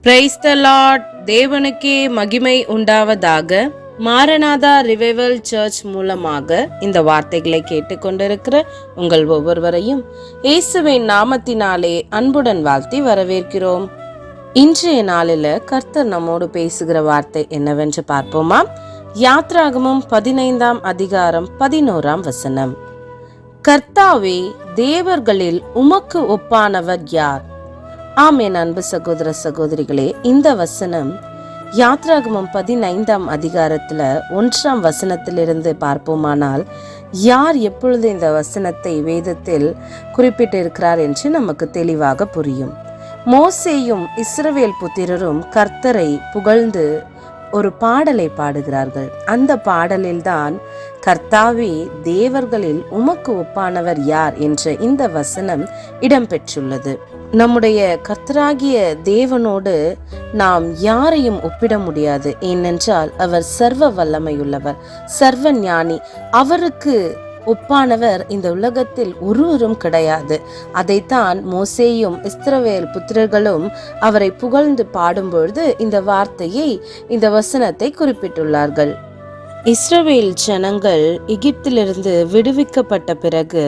Praise the Lord. தேவனுக்கே மகிமை உண்டாவதாக. மாரநாதா ரிவைவல் சர்ச் மூலமாக இந்த வார்த்தைகளை கேட்டுக்கொண்டிருக்கிற உங்கள் ஒவ்வொருவரையும் இயேசுவின் நாமத்தினாலே அன்புடன் வாழ்த்தி வரவேற்கிறோம். இன்றைய நாளில் கர்த்தர் நம்மோடு பேசுகிற வார்த்தை என்னவென்று பார்ப்போமா? யாத்ராகமம் 15ஆம் அதிகாரம் 11ஆம் வசனம். கர்த்தாவே, தேவர்களில் உமக்கு ஒப்பானவர் யார்? ஆம், என் அன்பு சகோதர சகோதரிகளே, இந்த வசனம் யாத்ராகமம் 15ஆம் அதிகாரத்துல 1ஆம் வசனத்திலிருந்து பார்ப்போமானால், யார் எப்பொழுது இந்த வசனத்தை வேதத்தில் குறிப்பிட்டிருக்கிறார் என்று நமக்கு தெளிவாக புரியும். மோசேயும் இஸ்ரவேல் புத்திரரும் கர்த்தரை புகழ்ந்து ஒரு பாடலை பாடுகிறார்கள். அந்த பாடலில்தான் கர்த்தாவே, தேவர்களில் உமக்கு ஒப்பானவர் யார் என்ற இந்த வசனம் இடம்பெற்றுள்ளது. நம்முடைய கர்த்தராகிய தேவனோடு நாம் யாரையும் ஒப்பிட முடியாது. ஏனென்றால் அவர் சர்வ வல்லமையுள்ளவர், சர்வ ஞானி. அவருக்கு ஒப்பானவர் இந்த உலகத்தில் ஒருவரும் கிடையாது. அதைத்தான் மோசேயும் இஸ்ரவேல் புத்திரர்களும் அவரை புகழ்ந்து பாடும்பொழுது இந்த வார்த்தையை, இந்த வசனத்தை குறிப்பிட்டுள்ளார்கள். இஸ்ரவேல் ஜனங்கள் எகிப்திலிருந்து விடுவிக்கப்பட்ட பிறகு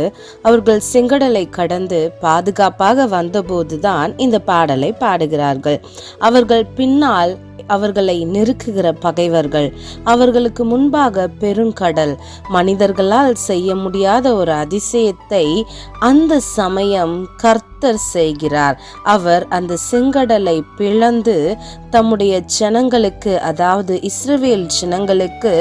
அவர்கள் செங்கடலை கடந்து பாதுகாப்பாக வந்தபோதுதான் இந்த பாடலை பாடுகிறார்கள். அவர்கள் பின்னால் அவர்களை நெருக்குகிற பகைவர்கள், அவர்களுக்கு முன்பாக பெருங்கடல், மனிதர்களால் செய்ய முடியாத ஒரு அதிசயத்தை அந்த சமயம் கர்த்தர் செய்கிறார். அவர் அந்த செங்கடலை பிளந்து தம்முடைய ஜனங்களுக்கு, அதாவது இஸ்ரவேல் ஜனங்களுக்கு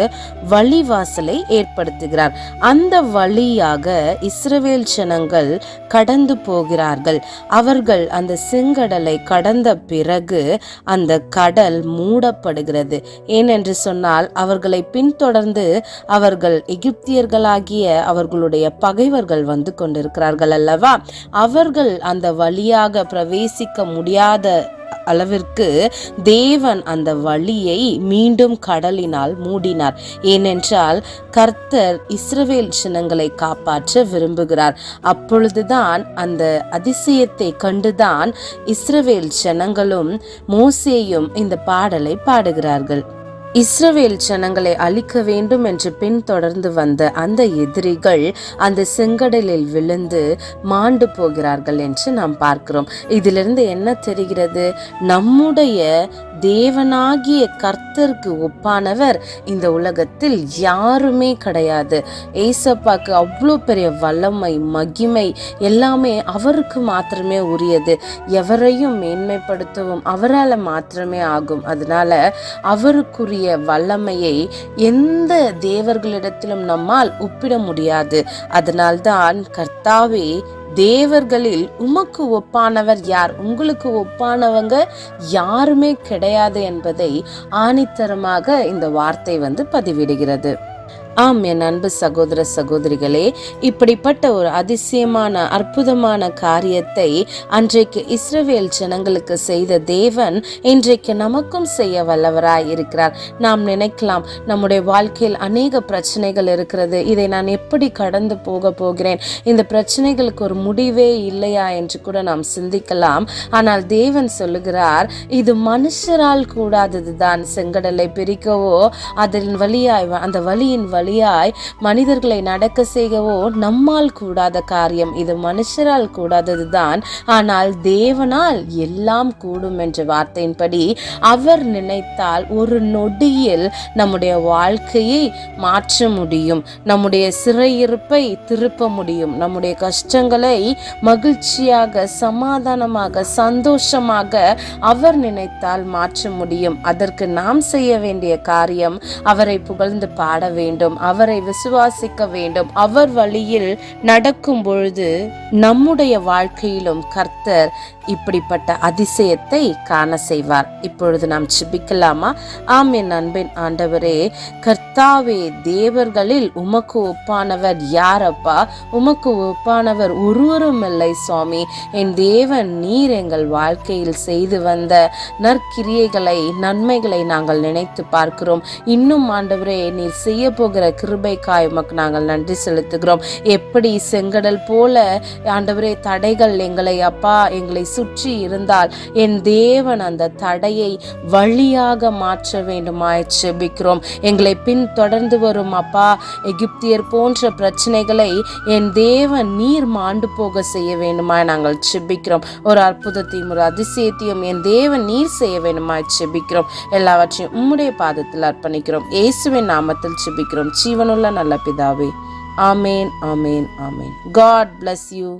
வழிவாசலை ஏற்படுத்துகிறார். அந்த வழியாக இஸ்ரவேல் ஜனங்கள் கடந்து போகிறார்கள். அவர்கள் அந்த செங்கடலை கடந்த பிறகு அந்த கடல் மூடப்படுகிறது. ஏனென்று சொன்னால், அவர்களை பின்தொடர்ந்து அவர்கள் எகிப்தியர்களாகிய அவர்களுடைய பகைவர்கள் வந்து கொண்டிருக்கிறார்கள் அல்லவா? அவர்கள் அந்த வழியாக பிரவேசிக்க முடியாத அளவிற்கு தேவன் அந்த வழியை மீண்டும் கடலினால் மூடினார். ஏனென்றால் கர்த்தர் இஸ்ரவேல் ஜனங்களை காப்பாற்ற விரும்புகிறார். அப்பொழுதுதான் அந்த அதிசயத்தை கண்டுதான் இஸ்ரவேல் ஜனங்களும் மோசேயும் இந்த பாடலை பாடுகிறார்கள். இஸ்ரவேல் ஜனங்களை அழிக்க வேண்டும் என்று பின்தொடர்ந்து வந்த அந்த எதிரிகள் அந்த செங்கடலில் விழுந்து மாண்டு போகிறார்கள் என்று நாம் பார்க்கிறோம். இதிலிருந்து என்ன தெரிகிறது? நம்முடைய தேவனாகிய கர்த்தருக்கு ஒப்பானவர் இந்த உலகத்தில் யாருமே கிடையாது. ஏசப்பாக்கு அவ்வளோ பெரிய வல்லமை, மகிமை எல்லாமே அவருக்கு மாத்திரமே உரியது. எவரையும் மேன்மைப்படுத்தவும் அவரால் மாத்திரமே ஆகும். அதனால அவருக்குரிய வல்லமையை எந்த தேவர்களிடத்திலும் நம்மால் ஒப்பிட முடியாது. அதனால்தான் கர்த்தாவே, தேவர்களில் உமக்கு ஒப்பானவர் யார்? உங்களுக்கு ஒப்பானவங்க யாருமே கிடையாது என்பதை ஆணித்தரமாக இந்த வார்த்தை பதிவிடுகிறது. ஆம், என் அன்பு சகோதர சகோதரிகளே, இப்படிப்பட்ட ஒரு அதிசயமான அற்புதமான காரியத்தை அன்றைக்கு இஸ்ரவேல் ஜனங்களுக்கு செய்த தேவன் இன்றைக்கு நமக்கும் செய்ய வல்லவராய் இருக்கிறார். நாம் நினைக்கலாம், நம்முடைய வாழ்க்கையில் அநேக பிரச்சனைகள் இருக்கிறது, இதை நான் எப்படி கடந்து போகிறேன், இந்த பிரச்சனைகளுக்கு ஒரு முடிவே இல்லையா என்று கூட நாம் சிந்திக்கலாம். ஆனால் தேவன் சொல்லுகிறார், இது மனுஷரால் கூடாததுதான். செங்கடலை பிரிக்கவோ அதன் வழியாய், அந்த வழியின் வழியாய் மனிதர்களை நடக்க செய்யவோ நம்மால் கூடாத காரியம். இது மனுஷரால் கூடாததுதான். ஆனால் தேவனால் எல்லாம் கூடும் என்ற வார்த்தையின்படி அவர் நினைத்தால் ஒரு நொடியில் நம்முடைய வாழ்க்கையை மாற்ற முடியும். நம்முடைய சிறையிருப்பை திருப்ப முடியும். நம்முடைய கஷ்டங்களை மகிழ்ச்சியாக, சமாதானமாக, சந்தோஷமாக அவர் நினைத்தால் மாற்ற முடியும். அதற்கு நாம் செய்ய வேண்டிய காரியம் அவரை புகழ்ந்து பாட வேண்டும், அவரை விசுவாசிக்க வேண்டும். அவர் வழியில் நடக்கும் பொழுது நம்முடைய வாழ்க்கையிலும் கர்த்தர் இப்படிப்பட்ட அதிசயத்தை காண செய்வார். இப்பொழுது நாம் ஜெபிக்கலாமா? ஆம், என் அன்பின் ஆண்டவரே, கர்த்தாவே, தேவர்களில் உமக்கு ஒப்பானவர் யாரப்பா? உமக்கு ஒப்பானவர் ஒருவரும் இல்லை சுவாமி. என் தேவன், நீர் எங்கள் வாழ்க்கையில் செய்து வந்த நற்கிரியைகளை, நன்மைகளை நாங்கள் நினைத்து பார்க்கிறோம். இன்னும் ஆண்டவரே, நீர் செய்ய போகிற செய்கிற கிருபைக்காய் உமக்கு நாங்கள் நன்றி செலுத்துகிறோம். எப்படி செங்கடல் போல ஆண்டவரே தடைகள் எங்களை சுற்றி இருந்தால் என் தேவன் அந்த தடையை வழியாக மாற்ற வேண்டுமாய் செபிக்கிறோம். எங்களை பின் தொடர்ந்து வரும் அப்பா எகிப்தியர் போன்ற பிரச்சனைகளை என் தேவன் நீர் மாண்டு போக செய்ய வேண்டுமாய் நாங்கள் செபிக்கிறோம். ஒரு அற்புதத்தையும் ஒரு அதிசயத்தையும் என் தேவன் நீர் செய்ய வேண்டுமாய் செபிக்கிறோம். எல்லாவற்றையும் உம்முடைய பாதத்தில் அர்ப்பணிக்கிறோம். இயேசுவின் நாமத்தில் செபிக்கிறோம் ஜீவனுள்ள நல்ல பிதாவே. ஆமேன், ஆமேன், ஆமேன். God bless you.